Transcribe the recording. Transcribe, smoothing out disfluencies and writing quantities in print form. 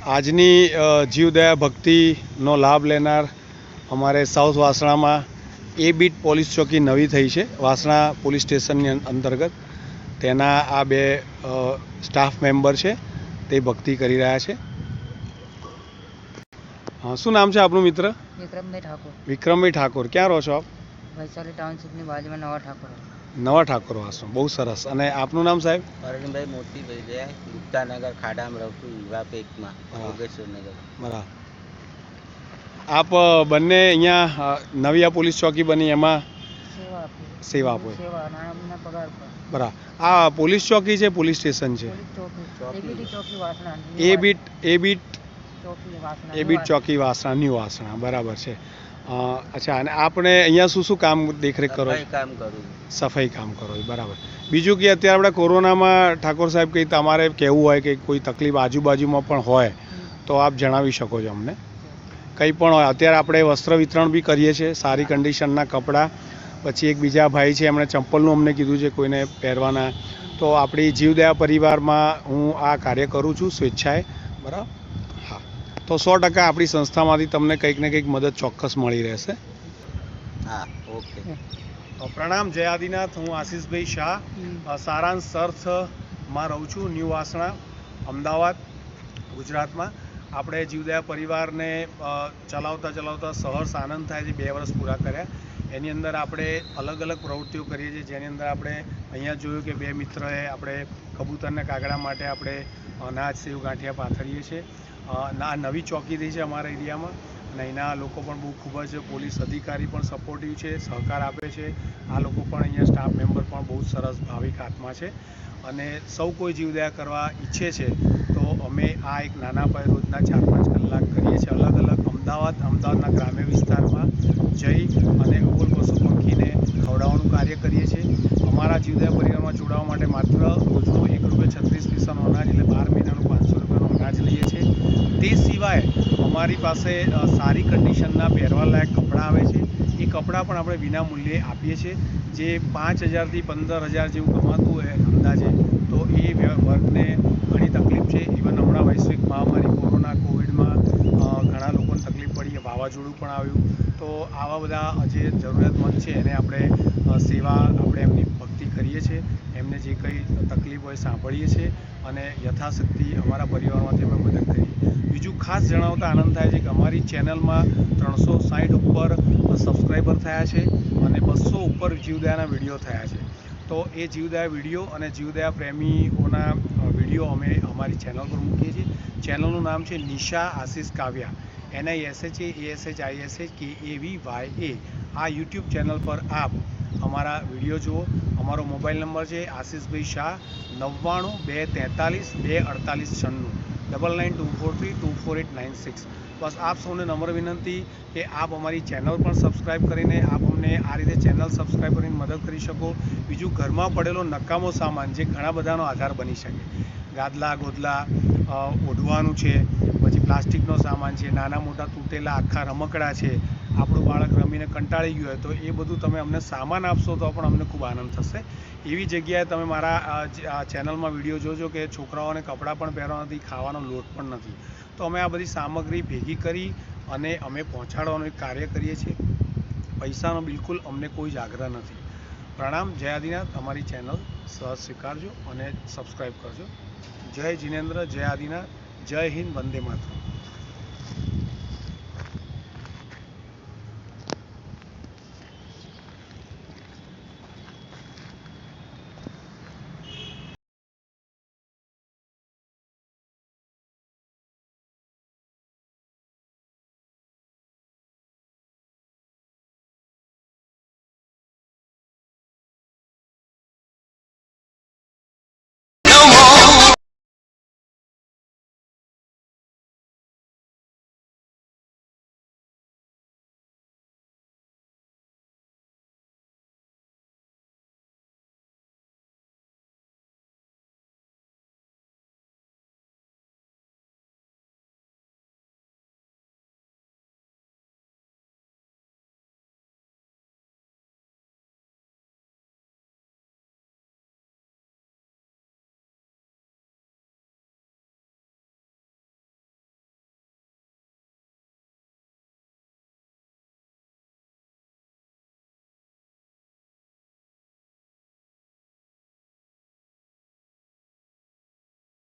આજની જીવદયા ભક્તિનો લાભ લેનાર અમારે સાઉથ વાસણામાં એ બીટ પોલીસ ચોકી નવી થઈ છે વાસણા પોલીસ સ્ટેશનની અંતર્ગત. તેના આ બે સ્ટાફ મેમ્બર છે તે ભક્તિ કરી રહ્યા છે. શું નામ છે આપનું મિત્ર? વિક્રમભાઈ ઠાકોર. વિક્રમભાઈ ઠાકોર. ક્યાં રહો છો આપ? વૈશાલી ટાઉનશીપની બાજુમાં નવા ઠાકોર. નવા ઠાકોર વાસણો. બહુ સરસ. અને આપનું નામ સાહેબ? અરવિંદભાઈ મોતીભાઈ છે, ગુપ્તાનગર ખાડામાં રહું છું, યુવા પેકમાં, યોગેશ્વરનગર. બરાબર. આપ બંને અહીંયા નવી આ પોલીસ ચોકી બની એમાં સેવા આપો. બરાબર. આ પોલીસ ચોકી છે પોલીસ સ્ટેશન છે? એ બીટ ચોકી વાસણા ન્યૂ વાસણા. બરાબર છે. અચ્છા. અને આપણે અહીંયા શું શું કામ દેખરેખ કરો? કામ કરું. સફાઈ કામ કરો. બરાબર. બીજું કે અત્યારે આપણે કોરોનામાં ઠાકોર સાહેબ કંઈ તમારે કહેવું હોય કે કોઈ તકલીફ આજુબાજુમાં પણ હોય તો આપ જણાવી શકો છો અમને. કંઈ પણ હોય. અત્યારે આપણે વસ્ત્ર વિતરણ બી કરીએ છીએ, સારી કન્ડિશનના કપડાં. પછી એક બીજા ભાઈ છે એમણે ચંપલનું અમને કીધું છે કોઈને પહેરવાના. તો આપણી જીવદયા પરિવારમાં હું આ કાર્ય કરું છું સ્વેચ્છાએ. બરાબર. હા. તો 100% આપણી સંસ્થામાંથી તમને કંઈક ને કંઈક મદદ ચોક્કસ મળી રહેશે. હા, ઓકે. પ્રણામ. જય આદિનાથ. હું આશીષભાઈ શાહ સારાંશ અર્થમાં રહું છું, ન્યૂ વાસણા, અમદાવાદ, ગુજરાતમાં. આપણે જીવદયા પરિવારને ચલાવતા સહર્ષ આનંદ થાય છે. 2 વર્ષ પૂરા કર્યા. એની અંદર આપણે અલગ અલગ પ્રવૃત્તિઓ કરીએ છીએ, જેની અંદર આપણે અહીંયા જોયું કે 2 મિત્રએ આપણે કબૂતરને કાગડા માટે આપણે અનાજ સેવ ગાંઠિયા પાથરીએ છીએ. આ નવી ચોકી થઈ છે અમારા એરિયામાં અને અહીંના લોકો પણ બહુ ખૂબ જ પોલીસ અધિકારી પણ સપોર્ટિવ છે, સહકાર આપે છે. આ લોકો પણ અહીંયા સ્ટાફ મેમ્બર પણ બહુ સરસ ભાવિક આત્મા છે અને સૌ કોઈ જીવદયા કરવા ઈચ્છે છે તો અમે આ એક નાના પાયે રોજના 4-5 કલાક કરીએ છીએ. અલગ અલગ અમદાવાદના ગ્રામ્ય વિસ્તારમાં જઈ અને અબોલ પશુ પંખીને ખવડાવવાનું કાર્ય કરીએ છીએ. અમારા જીવદયા પરિવારમાં જોડાવા માટે માત્ર રોજનું ₹1.36 અનાજ એટલે 12 મહિનાનું ₹500 અનાજ લઈએ છીએ. તે સિવાય અમારી પાસે સારી કન્ડિશનના પહેરવાલાયક કપડાં આવે છે. એ કપડાં પણ આપણે વિના મૂલ્યે આપીએ છીએ. જે 5,000 થી 15,000 જેવું કમાતું હોય અંદાજે, તો એ વર્ગને ઘણી તકલીફ છે. ઇવન હમણાં વૈશ્વિક મહામારી કોવિડમાં ઘણા લોકોને તકલીફ પડી, વાવાઝોડું પણ આવ્યું. તો આવા બધા જે જરૂરિયાતમંદ છે એને આપણે સેવા આપણે એમની ભક્તિ કરીએ છીએ. એમને જે કંઈ તકલીફ હોય સાંભળીએ છીએ અને યથાશક્તિ અમારા પરિવારમાંથી અમે મદદ કરીએ. બીજું ખાસ જણાવતા આનંદ થાય છે કે અમારી ચેનલમાં 360 ઉપર સબસ્ક્રાઈબર થયા છે અને 200 ઉપર જીવદયાના વિડીયો થયા છે. તો એ જીવદયા વિડીયો અને જીવદયા પ્રેમીઓના વિડીયો અમે અમારી ચેનલ પર મૂકીએ છીએ. ચેનલનું નામ છે નિશા આશીષ કાવ્યા, NISHAASHISHKAVYA. આ યુટ્યુબ ચેનલ પર આપ અમારા વિડીયો જુઓ. અમારો મોબાઈલ નંબર છે આશીષભાઈ શાહ 9923324896 9924324896. બસ આપ સૌને નમ્ર વિનંતી કે આપ અમારી ચેનલ પણ સબસ્ક્રાઈબ કરીને આપ અમને આ રીતે ચેનલ સબસ્ક્રાઈબ કરીને મદદ કરી શકો. બીજું, ઘરમાં પડેલો નકામો સામાન જે ઘણા બધાનો આધાર બની શકે, ગાદલા ગોદલા, ઓઢવાનું છે, પછી પ્લાસ્ટિકનો સામાન છે, નાના મોટા તૂટેલા આખા રમકડા છે, આપણું બાળક રમીને કંટાળી ગયું હોય તો એ બધું તમે અમને સામાન આપશો તો પણ અમને ખૂબ આનંદ થશે. એવી જગ્યાએ તમે મારા આ ચેનલમાં વિડીયો જોજો કે છોકરાઓને કપડાં પણ પહેરવા નથી, ખાવાનો લોટ પણ નથી. તો અમે આ બધી સામગ્રી ભેગી કરી અને અમે પહોંચાડવાનું એક કાર્ય કરીએ છીએ. પૈસાનો બિલકુલ અમને કોઈ જ આગ્રહ નથી. પ્રણામ. જય આદિનાથ. અમારી ચેનલ સહજ સ્વીકારજો અને સબસ્ક્રાઈબ કરજો. જય જિનેન્દ્ર, જય આદિનાથ, જય હિન્દ, વંદે માતરમ.